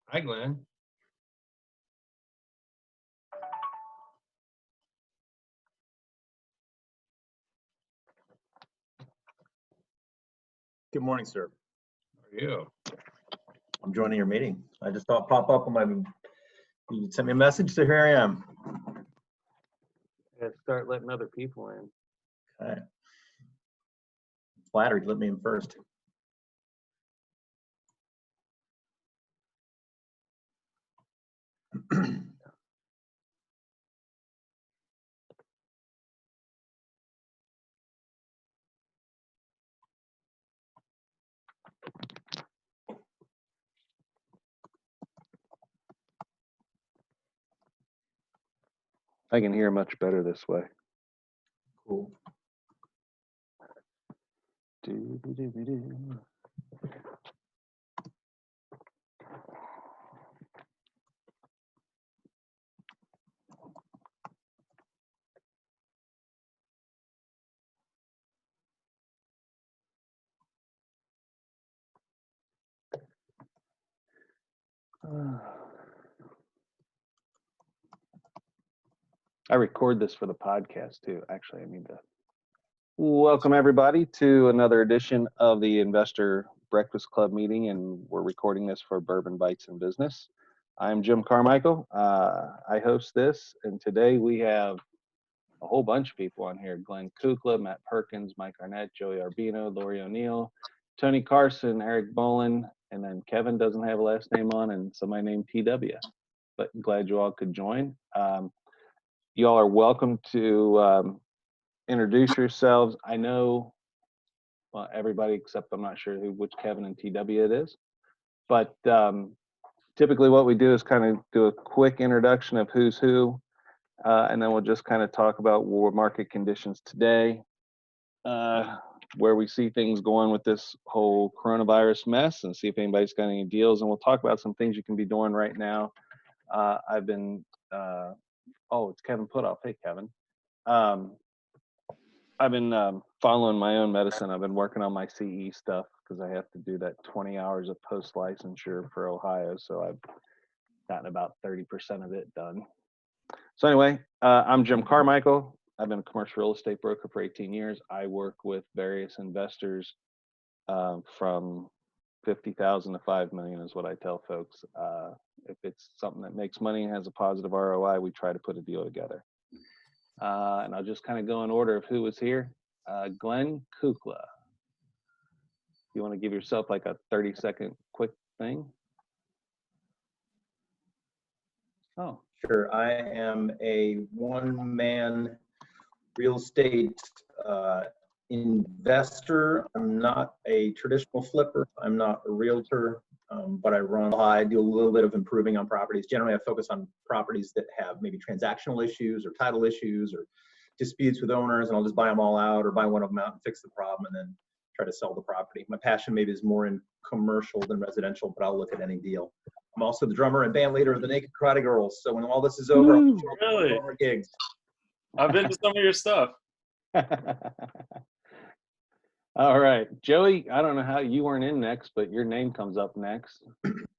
Hi, Glenn. Good morning, sir. How are you? I'm joining your meeting. I just saw it pop up on my, you sent me a message, so here I am. Yeah, start letting other people in. Okay. Flattered, let me in first. I can hear much better this way. Cool. Do-do-do-do-do. I record this for the podcast too. Actually, I need to welcome everybody to another edition of the Investor Breakfast Club meeting, and we're recording this for Bourbon Bites and Business. I'm Jim Carmichael. I host this, and today we have a whole bunch of people on here: Glenn Kukla, Matt Perkins, Mike Arnett, Joey Arbino, Lori O'Neill, Tony Carson, Eric Bolin, and then Kevin doesn't have a last name on, and somebody named TW. But glad you all could join. You all are welcome to introduce yourselves. I know everybody except I'm not sure which Kevin and TW it is, but typically what we do is kind of do a quick introduction of who's who, and then we'll just kind of talk about market conditions today, where we see things going with this whole coronavirus mess, and see if anybody's got any deals, and we'll talk about some things you can be doing right now. I've been oh, it's Kevin Putoff. Hey, Kevin. I've been following my own medicine. I've been working on my CE stuff because I have to do that 20 hours of post-licensure for Ohio. So I've gotten about 30% of it done. So anyway, I'm Jim Carmichael. I've been a commercial real estate broker for 18 years. I work with various investors from 50,000 to 5 million is what I tell folks. If it's something that makes money and has a positive ROI, we try to put a deal together. And I'll just kind of go in order of who was here. Glenn Kukla. You want to give yourself like a 30-second quick thing? Oh. Sure. I am a one-man real estate investor. I'm not a traditional flipper. I'm not a realtor, but I do a little bit of improving on properties. Generally, I focus on properties that have maybe transactional issues or title issues or disputes with owners, and I'll just buy them all out or buy one of them out and fix the problem and then try to sell the property. My passion maybe is more in commercial than residential, but I'll look at any deal. I'm also the drummer and band leader of the Naked Karate Girls. So when all this is over, I'll show up Really? for more gigs. I've been to some of your stuff. All right, Joey, I don't know how you weren't in next, but your name comes up next.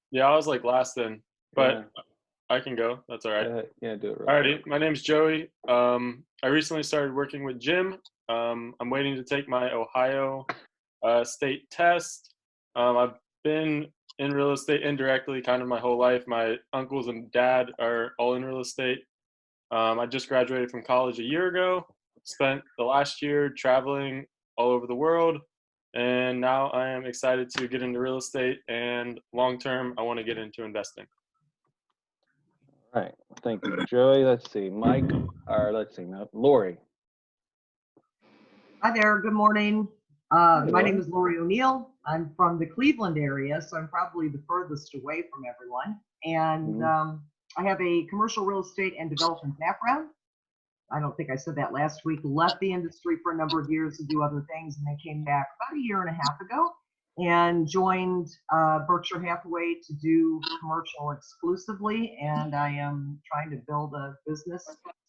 Yeah, I was like last in, but Yeah. I can go. That's all right. Yeah, do it. Alrighty, my name's Joey. I recently started working with Jim. I'm waiting to take my Ohio state test. I've been in real estate indirectly kind of my whole life. My uncles and dad are all in real estate. I just graduated from college a year ago, spent the last year traveling all over the world, and now I am excited to get into real estate, and long term I want to get into investing. All right, thank you, Joey. Let's see, Mike, or let's see, no, Lori. Hi there, good morning. My Lori. name is Lori O'Neill. I'm from the Cleveland area, so I'm probably the furthest away from everyone. And I have a commercial real estate and development background. I don't think I said that last week. Left the industry for a number of years to do other things, and then came back about a year and a half ago and joined Berkshire Hathaway to do commercial exclusively. And I am trying to build a business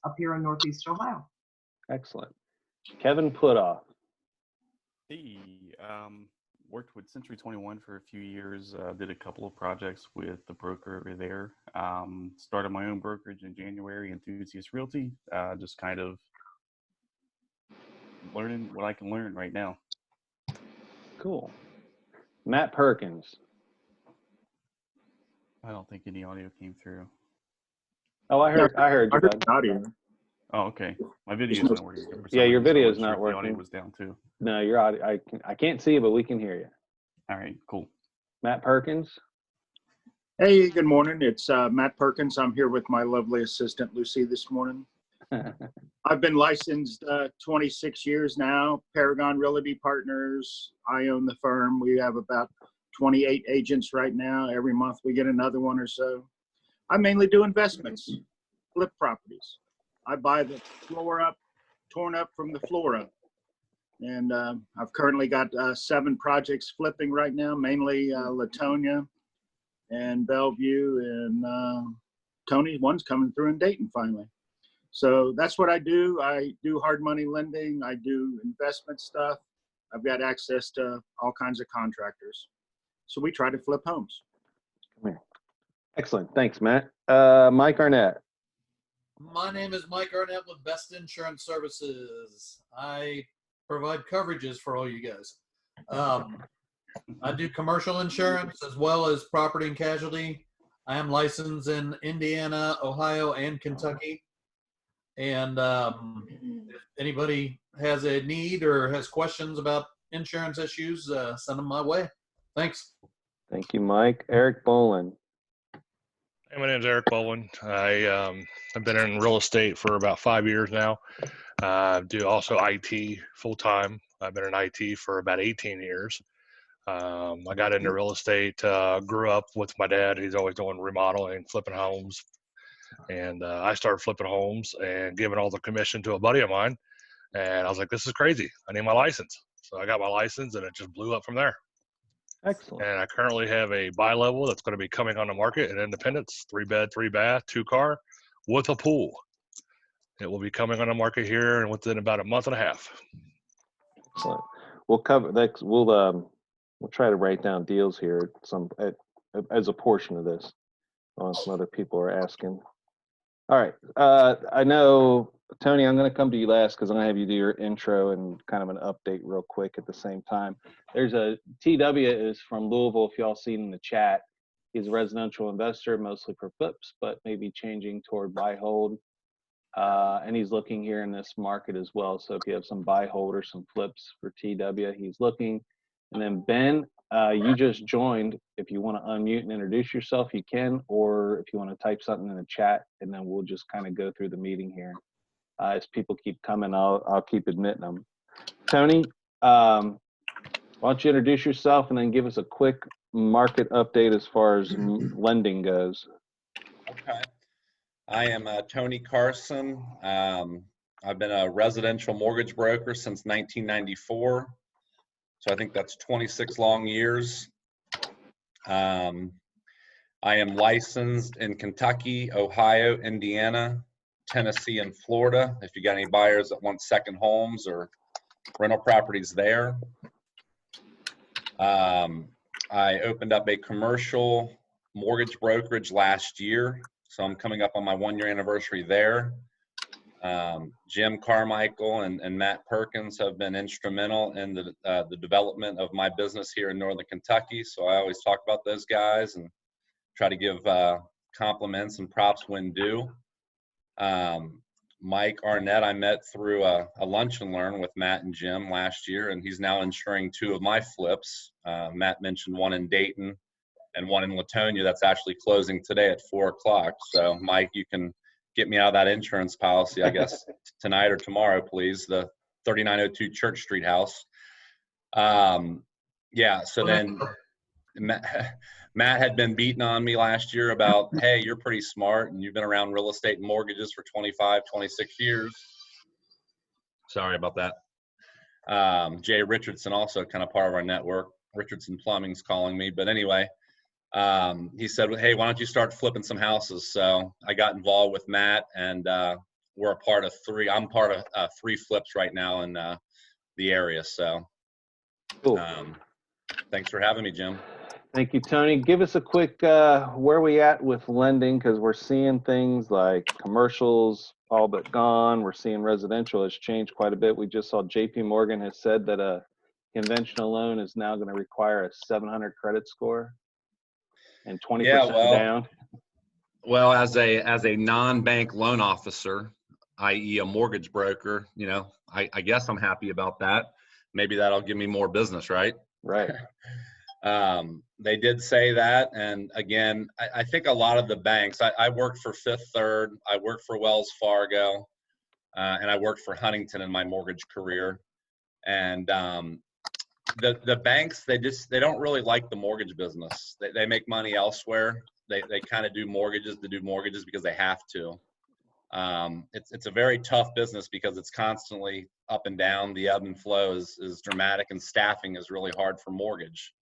up here in Northeast Ohio. Excellent. Kevin Putoff. Hey, worked with Century 21 for a few years. Did a couple of projects with the broker over there. Started my own brokerage in January, Enthusiast Realty. Just kind of learning what I can learn right now. Cool. Matt Perkins. I don't think any audio came through. Oh, I heard you, bud. Audio. Oh, okay. My video's not working. For some Yeah, your reason, so I video's wasn't sure not if the audio working. was down too. No, your audio. I can't see you, but we can hear you. All right, cool. Matt Perkins. Hey, good morning. It's Matt Perkins. I'm here with my lovely assistant, Lucy, this morning. I've been licensed 26 years now, Paragon Realty Partners. I own the firm. We have about 28 agents right now. Every month we get another one or so. I mainly do investments, flip properties. I buy the floor up, torn up from the floor up. And I've currently got 7 projects flipping right now, mainly Latonia and Bellevue and Tony. One's coming through in Dayton finally. So that's what I do. I do hard money lending. I do investment stuff. I've got access to all kinds of contractors. So we try to flip homes. Come here. Excellent. Thanks, Matt. Mike Arnett. My name is Mike Arnett with Best Insurance Services. I provide coverages for all you guys. I do commercial insurance as well as property and casualty. I am licensed in Indiana, Ohio, and Kentucky. And if anybody has a need or has questions about insurance issues, send them my way. Thanks. Thank you, Mike. Eric Bolin. Hey, my name is Eric Bowen. I've been in real estate for about 5 years now. Do also IT full time. I've been in IT for about 18 years. I got into real estate, grew up with my dad. He's always doing remodeling, flipping homes. And I started flipping homes and giving all the commission to a buddy of mine. And I was like, this is crazy. I need my license. So I got my license and it just blew up from there. Excellent. And I currently have a bi-level that's going to be coming on the market in Independence, 3-bed, 3-bath, 2-car with a pool. It will be coming on the market here and within about a month and a half. Excellent. We'll cover that. We'll try to write down deals here as a portion of this. Some other people are asking. All right. I know, Tony, I'm going to come to you last because I'm going to have you do your intro and kind of an update real quick at the same time. There's a TW is from Louisville, if y'all seen in the chat. He's a residential investor, mostly for flips, but maybe changing toward buy hold. And he's looking here in this market as well. So if you have some buy hold or some flips for TW, he's looking. And then Ben, you just joined. If you want to unmute and introduce yourself, you can, or if you want to type something in the chat, and then we'll just kind of go through the meeting here. As people keep coming, I'll keep admitting them. Tony, why don't you introduce yourself and then give us a quick market update as far as lending goes. Okay. I am Tony Carson. I've been a residential mortgage broker since 1994. So I think that's 26 long years. I am licensed in Kentucky, Ohio, Indiana, Tennessee, and Florida. If you got any buyers that want second homes or rental properties there. I opened up a commercial mortgage brokerage last year. So I'm coming up on my 1-year anniversary there. Jim Carmichael and Matt Perkins have been instrumental in the development of my business here in Northern Kentucky. So I always talk about those guys and try to give compliments and props when due. Mike Arnett, I met through a lunch and learn with Matt and Jim last year, and he's now insuring 2 of my flips. Matt mentioned one in Dayton and one in Latonia that's actually closing today at 4 o'clock. So Mike, you can get me out of that insurance policy, I guess, tonight or tomorrow, please. The 3902 Church Street house. Yeah, so then Matt had been beating on me last year about, hey, you're pretty smart and you've been around real estate and mortgages for 25, 26 years. Sorry about that. Jay Richardson, also kind of part of our network. Richardson Plumbing's calling me. But anyway, he said, hey, why don't you start flipping some houses? So I got involved with Matt, and we're a part of 3. I'm part of 3 flips right now in the area. So Cool. Thanks for having me, Jim. Thank you, Tony. Give us a quick where we at with lending, because we're seeing things like commercials all but gone. We're seeing residential has changed quite a bit. We just saw JP Morgan has said that a conventional loan is now going to require a 700 credit score and 20% down. Well, as a non-bank loan officer, i.e. a mortgage broker, I guess I'm happy about that. Maybe that'll give me more business, right? Right. They did say that. And again, I think a lot of the banks, I worked for Fifth Third, I worked for Wells Fargo, and I worked for Huntington in my mortgage career. And the banks, they don't really like the mortgage business. They make money elsewhere. They kind of do mortgages to do mortgages because they have to. It's a very tough business because it's constantly up and down. The ebb and flow is dramatic, and staffing is really hard for mortgage.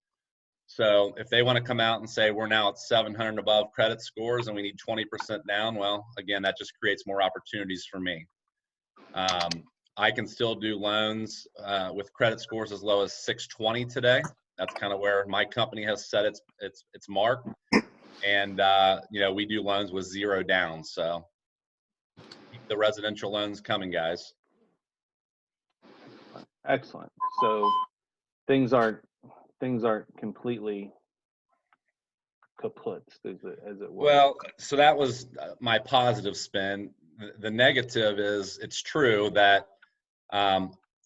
So if they want to come out and say we're now at 700 and above credit scores and we need 20% down, well, again, that just creates more opportunities for me. I can still do loans with credit scores as low as 620 today. That's kind of where my company has set its mark. And we do loans with 0 down. So keep the residential loans coming, guys. Excellent. So things aren't completely kaput, as it were. Well, so that was my positive spin. The negative is it's true that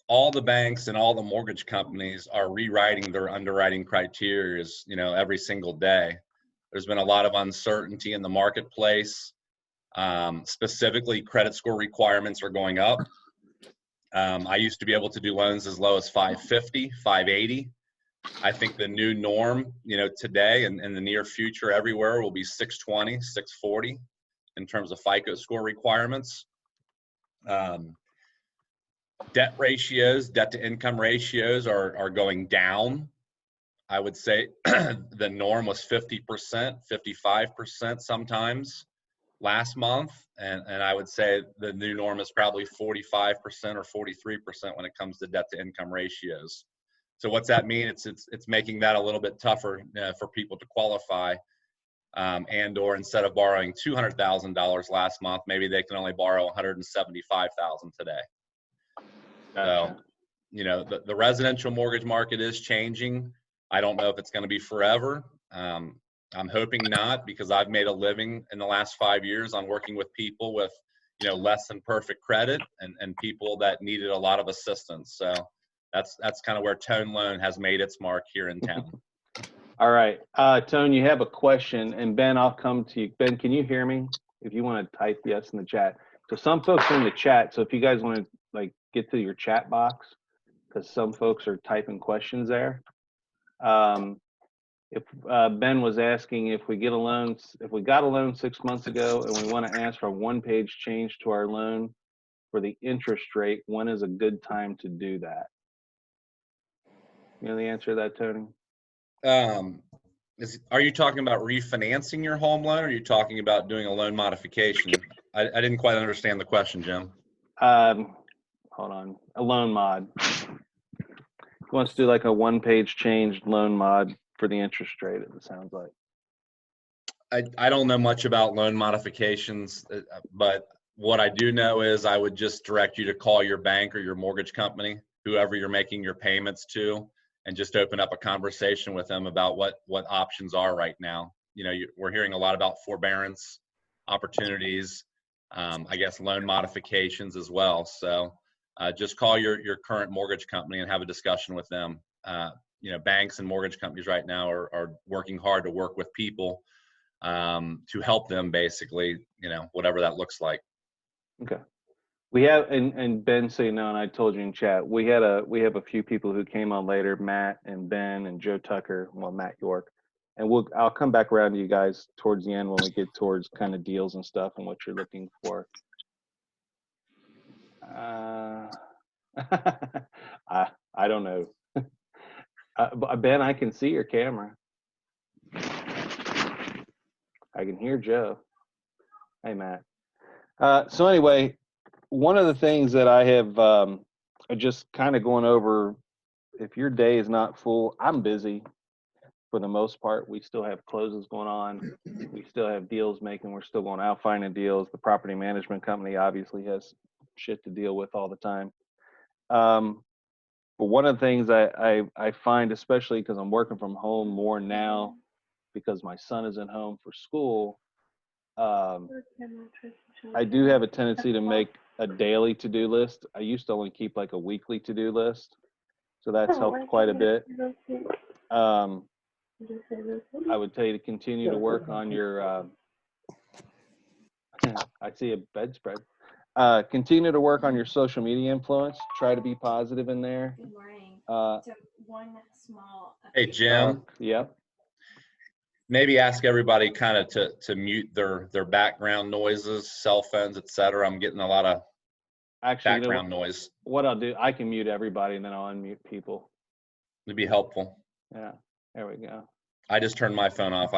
all the banks and all the mortgage companies are rewriting their underwriting criteria, every single day. There's been a lot of uncertainty in the marketplace. Specifically, credit score requirements are going up. I used to be able to do loans as low as 550, 580. I think the new norm, today and in the near future everywhere will be 620, 640 in terms of FICO score requirements. Debt to income ratios are going down. I would say the norm was 50%, 55% sometimes last month. And I would say the new norm is probably 45% or 43% when it comes to debt to income ratios. So what's that mean? It's making that a little bit tougher for people to qualify, or instead of borrowing $200,000 last month, maybe they can only borrow $175,000 today. So, the residential mortgage market is changing. I don't know if it's going to be forever. I'm hoping not, because I've made a living in the last 5 years on working with people with, less than perfect credit and people that needed a lot of assistance. So that's kind of where Tone Loan has made its mark here in town. All right. Tone, you have a question, and Ben, I'll come to you. Ben, can you hear me? If you want to type yes in the chat. So some folks are in the chat. So if you guys want to get to your chat box, because some folks are typing questions there. If Ben was asking if we got a loan 6 months ago and we want to ask for a one-page change to our loan for the interest rate, when is a good time to do that? You know the answer to that, Tony? Are you talking about refinancing your home loan, or are you talking about doing a loan modification? I didn't quite understand the question, Jim. Hold on. A loan mod. He wants to do like a one-page change loan mod for the interest rate, it sounds like. I don't know much about loan modifications, but what I do know is I would just direct you to call your bank or your mortgage company, whoever you're making your payments to, and just open up a conversation with them about what options are right now. We're hearing a lot about forbearance opportunities, I guess loan modifications as well. So just call your current mortgage company and have a discussion with them. Banks and mortgage companies right now are working hard to work with people to help them, basically, whatever that looks like. Okay. We have, and Ben, so and I told you in chat, we have a few people who came on later, Matt and Ben and Joe Tucker, well, Matt York, and I'll come back around to you guys towards the end when we get towards kind of deals and stuff and what you're looking for. I don't know. Ben, I can see your camera. I can hear Joe. Hey, Matt. So anyway, one of the things that I have just kind of going over if your day is not full, I'm busy for the most part. We still have closes going on. We still have deals making. We're still going out finding deals. The property management company obviously has shit to deal with all the time. But one of the things I find, especially because I'm working from home more now because my son isn't home for school, I do have a tendency to make a daily to-do list. I used to only keep like a weekly to-do list. So that's helped quite a bit. I would tell you to continue to work on your, I see a bedspread. Continue to work on your social media influence. Try to be positive in there. Good morning. So one small. Hey, Jim. Yep. Maybe ask everybody kind of to mute their background noises, cell phones, etc. I'm getting a lot of background noise. What I'll do, I can mute everybody and then I'll unmute people. It'd be helpful. Yeah, there we go. I just turned my phone off.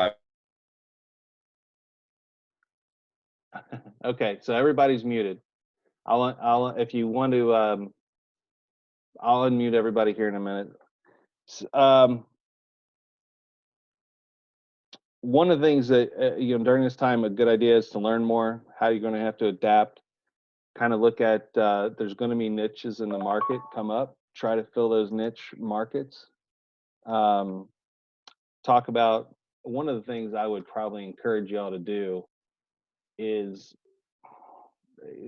Okay, so everybody's muted. I'll if you want to, I'll unmute everybody here in a minute. One of the things that during this time, a good idea is to learn more. How you're going to have to adapt. Kind of look at there's going to be niches in the market come up. Try to fill those niche markets. Talk about one of the things I would probably encourage y'all to do is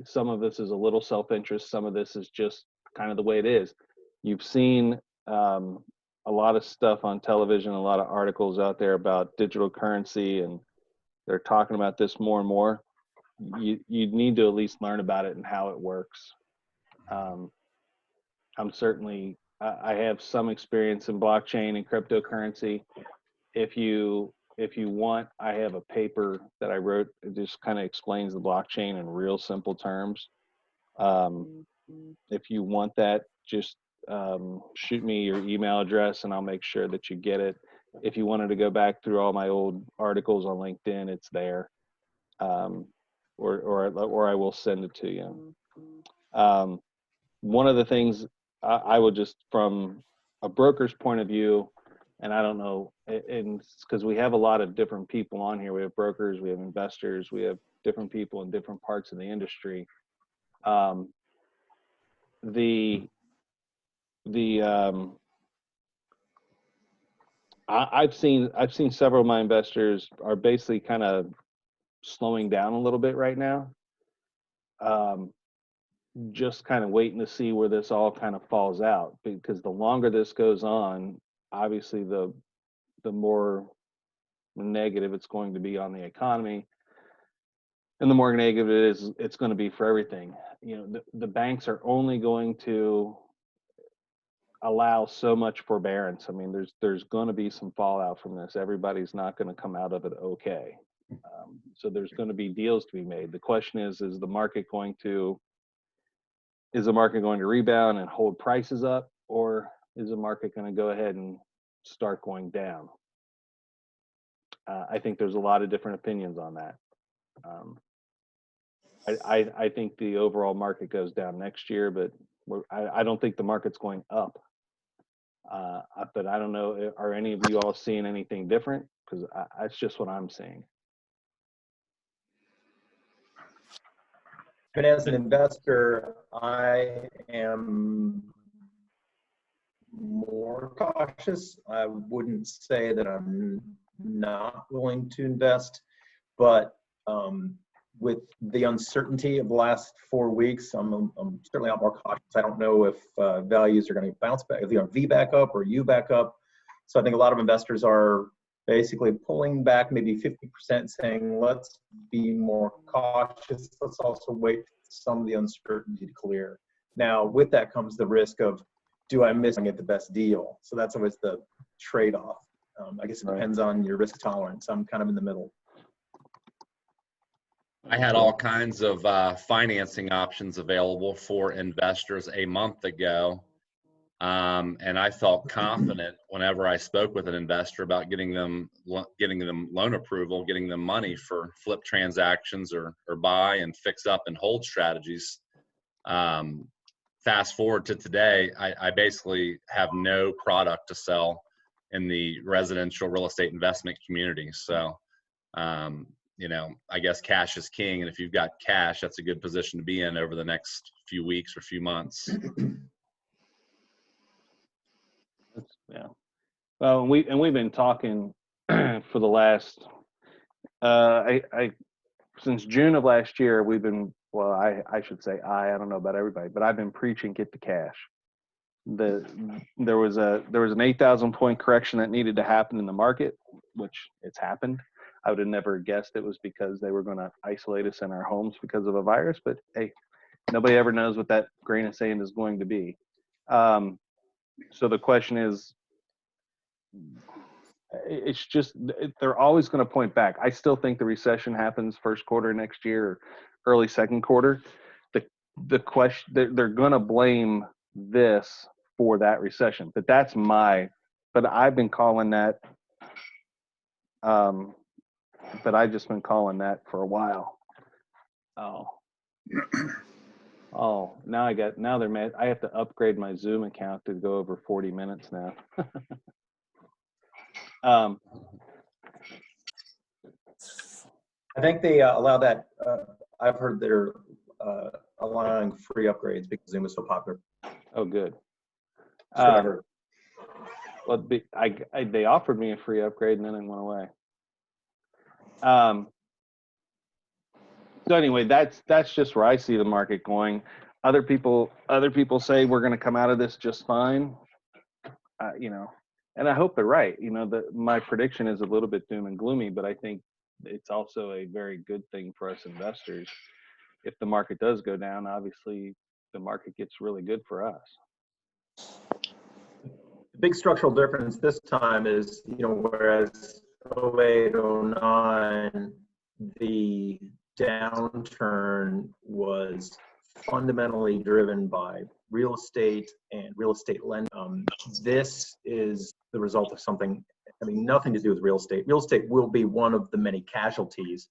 some of this is a little self-interest. Some of this is just kind of the way it is. You've seen a lot of stuff on television, a lot of articles out there about digital currency, and they're talking about this more and more. You need to at least learn about it and how it works. I'm certainly, I have some experience in blockchain and cryptocurrency. If you want, I have a paper that I wrote. It just kind of explains the blockchain in real simple terms. If you want that, just shoot me your email address and I'll make sure that you get it. If you wanted to go back through all my old articles on LinkedIn, it's there. Or I will send it to you. One of the things I would just, from a broker's point of view, and I don't know, and because we have a lot of different people on here. We have brokers, we have investors, we have different people in different parts of the industry. I've seen several of my investors are basically kind of slowing down a little bit right now. Just kind of waiting to see where this all kind of falls out, because the longer this goes on, obviously the more negative it's going to be on the economy, and the more negative it is, it's going to be for everything. The banks are only going to allow so much forbearance. I mean, there's going to be some fallout from this. Everybody's not going to come out of it okay. So there's going to be deals to be made. The question is the market going to rebound and hold prices up, or is the market going to go ahead and start going down? I think there's a lot of different opinions on that. I think the overall market goes down next year, but I don't think the market's going up. But I don't know, are any of you all seeing anything different? Because that's just what I'm seeing. And as an investor, I am more cautious. I wouldn't say that I'm not willing to invest, but with the uncertainty of the last 4 weeks, I'm certainly a lot more cautious. I don't know if values are going to bounce back, if they're going to V back up or U back up. So I think a lot of investors are basically pulling back maybe 50%, saying, let's be more cautious. Let's also wait for some of the uncertainty to clear. Now, with that comes the risk of, do I miss and get the best deal? So that's always the trade-off. I guess it depends on your risk tolerance. I'm kind of in the middle. I had all kinds of financing options available for investors a month ago. And I felt confident whenever I spoke with an investor about getting them loan approval, getting them money for flip transactions or buy and fix up and hold strategies. fast forward to today, I basically have no product to sell in the residential real estate investment community. So, you know, I guess cash is king. And if you've got cash, that's a good position to be in over the next few weeks or few months. Yeah. Well, we've been talking for the last, since June of last year, we've been, well, I should say I don't know about everybody, but I've been preaching get the cash. There was an 8,000 point correction that needed to happen in the market, which it's happened. I would have never guessed it was because they were going to isolate us in our homes because of a virus, but hey, nobody ever knows what that grain of sand is going to be. So the question is, it's just, they're always going to point back. I still think the recession happens first quarter next year, or early second quarter. The question, they're going to blame this for that recession, but but I've been calling that, but I've just been calling that for a while. Oh, now they're mad. I have to upgrade my Zoom account to go over 40 minutes now. I think they allow that. I've heard they're allowing free upgrades because Zoom is so popular. Oh, good. That's what I heard. Well, they offered me a free upgrade and then it went away. So anyway, that's just where I see the market going. Other people say we're going to come out of this just fine. You know, and I hope they're right. You know, my prediction is a little bit doom and gloomy, but I think it's also a very good thing for us investors. If the market does go down, obviously the market gets really good for us. The big structural difference this time is, you know, whereas 08, 09, the downturn was fundamentally driven by real estate and real estate lending. This is the result of something, I mean, nothing to do with real estate. Real estate will be one of the many casualties,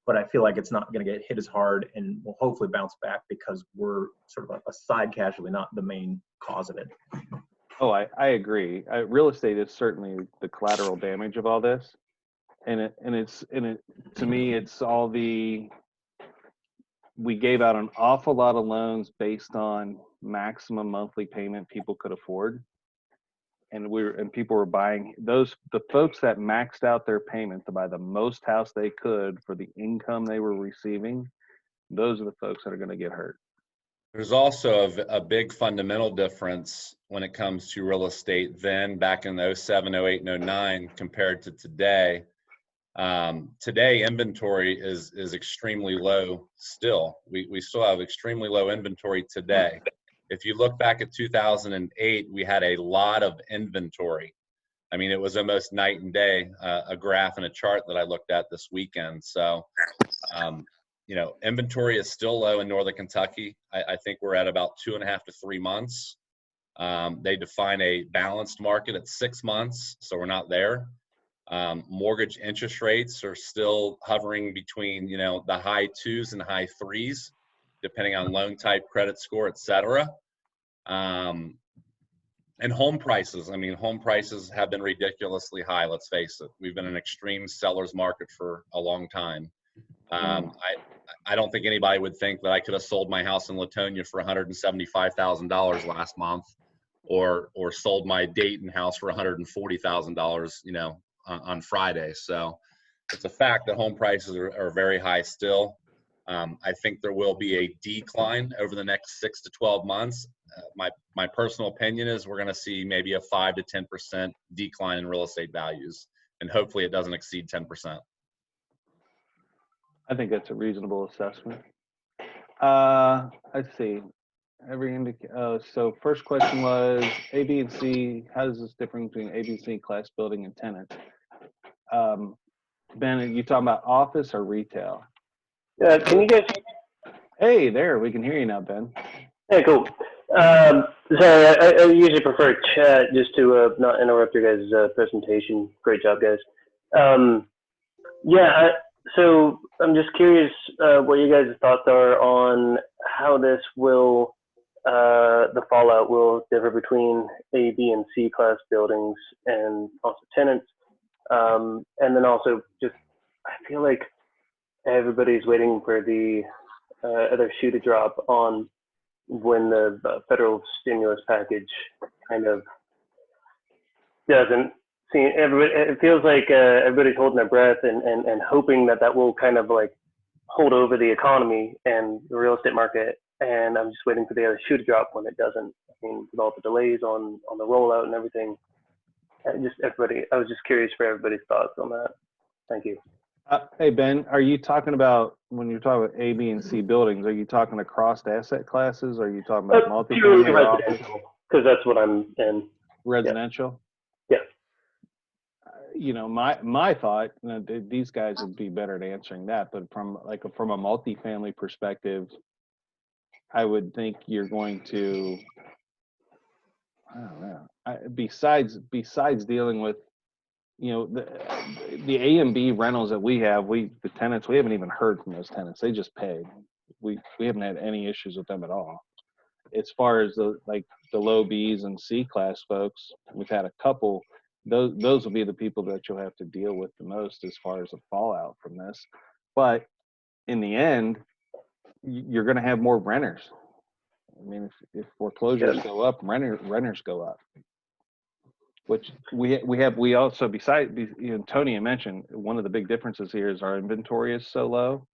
but I feel like it's not going to get hit as hard and will hopefully bounce back because we're sort of a side casualty, not the main cause of it. Oh, I agree. Real estate is certainly the collateral damage of all this. And to me, it's all we gave out an awful lot of loans based on maximum monthly payment people could afford. And people were buying the folks that maxed out their payment to buy the most house they could for the income they were receiving. Those are the folks that are going to get hurt. There's also a big fundamental difference when it comes to real estate then back in 07, 08, and 09 compared to today. Today, inventory is extremely low still. We still have extremely low inventory today. If you look back at 2008, we had a lot of inventory. I mean, it was almost night and day, a graph and a chart that I looked at this weekend. So, you know, inventory is still low in Northern Kentucky. I think we're at about 2.5 to 3 months. They define a balanced market at 6 months, so we're not there. Mortgage interest rates are still hovering between, you know, the high 2s and high 3s, depending on loan type, credit score, et cetera. And home prices, I mean, home prices have been ridiculously high, let's face it. We've been in an extreme seller's market for a long time. I don't think anybody would think that I could have sold my house in Latonia for $175,000 last month, or sold my Dayton house for $140,000, you know, on Friday. So it's a fact that home prices are very high still. I think there will be a decline over the next 6 to 12 months. My personal opinion is we're going to see maybe a 5 to 10% decline in real estate values, and hopefully it doesn't exceed 10%. I think that's a reasonable assessment. Let's see. So first question was A, B, and C. How does this differ between A, B, C class building and tenant? Ben, are you talking about office or retail? Can you guys? Hey, there. We can hear you now, Ben. Hey, cool. Sorry, I usually prefer chat just to not interrupt your guys' presentation. Great job, guys. So I'm just curious what you guys' thoughts are on how this will the fallout will differ between A, B, and C class buildings and also tenants. And then also just, I feel like everybody's waiting for the other shoe to drop on when the federal stimulus package kind of doesn't seem, everybody, it feels like everybody's holding their breath and hoping that that will kind of like hold over the economy and the real estate market. And I'm just waiting for the other shoe to drop when it doesn't. I mean, with all the delays on the rollout and everything. Just everybody, I was just curious for everybody's thoughts on that. Thank you. Hey, Ben, are you talking about, when you're talking about A, B, and C buildings, are you talking across asset classes? Or are you talking about Purely multifamily or office? residential, because that's what I'm in. Residential? Yeah. You know, my thought, these guys would be better at answering that, but from a multifamily perspective, I would think you're going to, I don't know, besides dealing with, you know, the A and B rentals that we have, the tenants, we haven't even heard from those tenants. They just pay. We haven't had any issues with them at all. As far as the low Bs and C class folks, we've had a couple. Those will be the people that you'll have to deal with the most as far as the fallout from this. But in the end, you're going to have more renters. I mean, if foreclosures go up, renters go up. Which we also, besides, you know, Tony mentioned, one of the big differences here is our inventory is so low,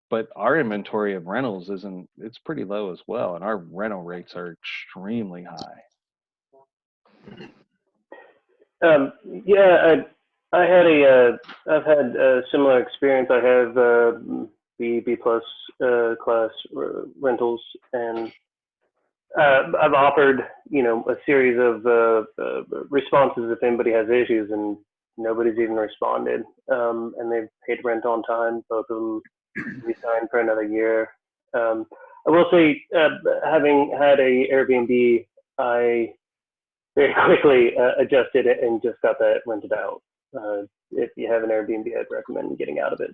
but our inventory of rentals it's pretty low as well, and our rental rates are extremely high. Yeah, I've had a similar experience. I have B plus class rentals, and I've offered, you know, a series of responses if anybody has issues, and nobody's even responded. And they've paid rent on time. Both of them re-signed for another year. I will say, having had a Airbnb, I very quickly adjusted it and just got that rented out. If you have an Airbnb, I'd recommend getting out of it.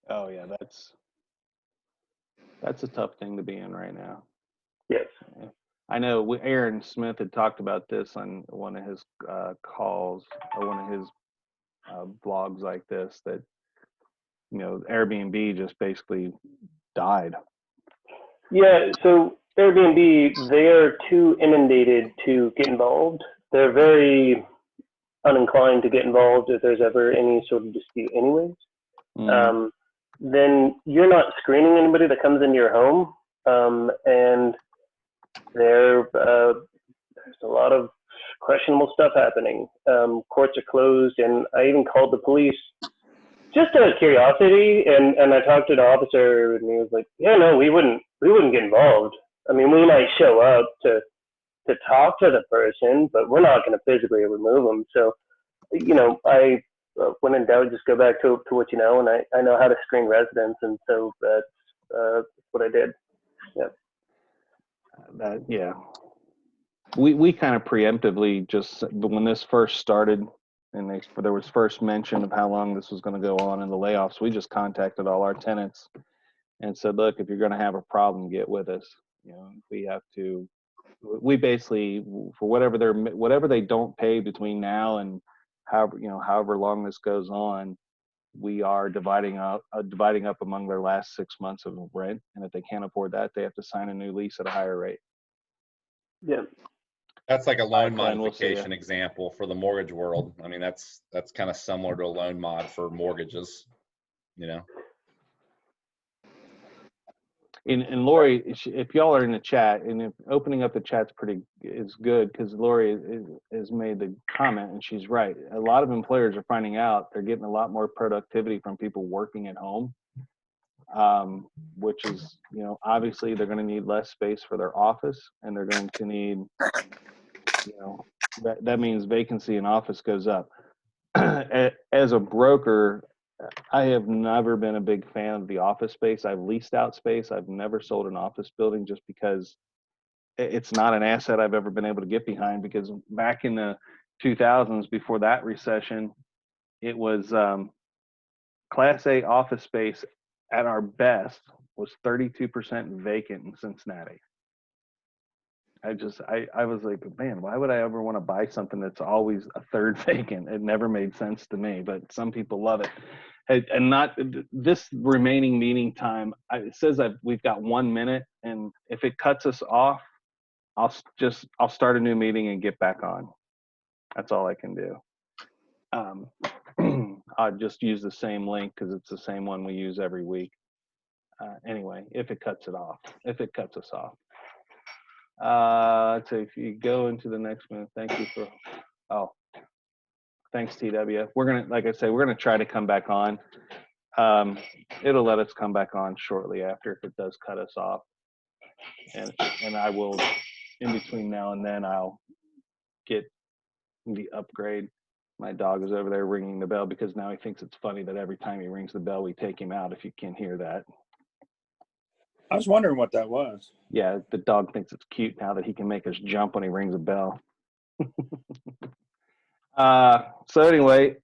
Oh yeah, that's a tough thing to be in right now. Yes. I know Aaron Smith had talked about this on one of his calls or one of his blogs like this, that, you know, Airbnb just basically died. Yeah, so Airbnb, they are too inundated to get involved. They're very uninclined to get involved if there's ever any sort of dispute anyways. Then you're not screening anybody that comes into your home. And there's a lot of questionable stuff happening. Courts are closed, and I even called the police just out of curiosity. And I talked to the officer, and he was like, "Yeah, no, we wouldn't get involved. I mean, we might show up to talk to the person, but we're not going to physically remove them." So, you know, I when in doubt, just go back to what you know, and I know how to screen residents, and so that's what I did. Yeah. We kind of preemptively, just when this first started and there was first mention of how long this was going to go on and the layoffs, we just contacted all our tenants and said, look, if you're going to have a problem, get with us. You know, we basically, for whatever they don't pay between now and however long this goes on, we are dividing up among their last 6 months of rent. And if they can't afford that, they have to sign a new lease at a higher rate. Yeah. That's like a loan modification example for the mortgage world. I mean, that's kind of similar to a loan mod for mortgages, you know. And Lori, if y'all are in the chat, and if opening up the chat's is good, because Lori has made the comment, and she's right. A lot of employers are finding out they're getting a lot more productivity from people working at home, which is, you know, obviously they're going to need less space for their office, and they're going to need, you know, that means vacancy in office goes up. As a broker, I have never been a big fan of the office space. I've leased out space. I've never sold an office building just because it's not an asset I've ever been able to get behind, because back in the 2000s, before that recession, it was Class A office space at our best was 32% vacant in Cincinnati. I was like, man, why would I ever want to buy something that's always a third vacant? It never made sense to me, but some people love it. And not this remaining meeting time. It says we've got 1 minute, and if it cuts us off, I'll start a new meeting and get back on. That's all I can do. I'll just use the same link because it's the same one we use every week. Anyway, if it cuts us off. So if you go into the next one, thank you for, thanks TW. We're gonna, like I say, we're gonna try to come back on. It'll let us come back on shortly after if it does cut us off. And I will, in between now and then, I'll get the upgrade. My dog is over there ringing the bell because now he thinks it's funny that every time he rings the bell, we take him out, if you can hear that. I was wondering what that was. Yeah, the dog thinks it's cute now that he can make us jump when he rings a bell. So anyway,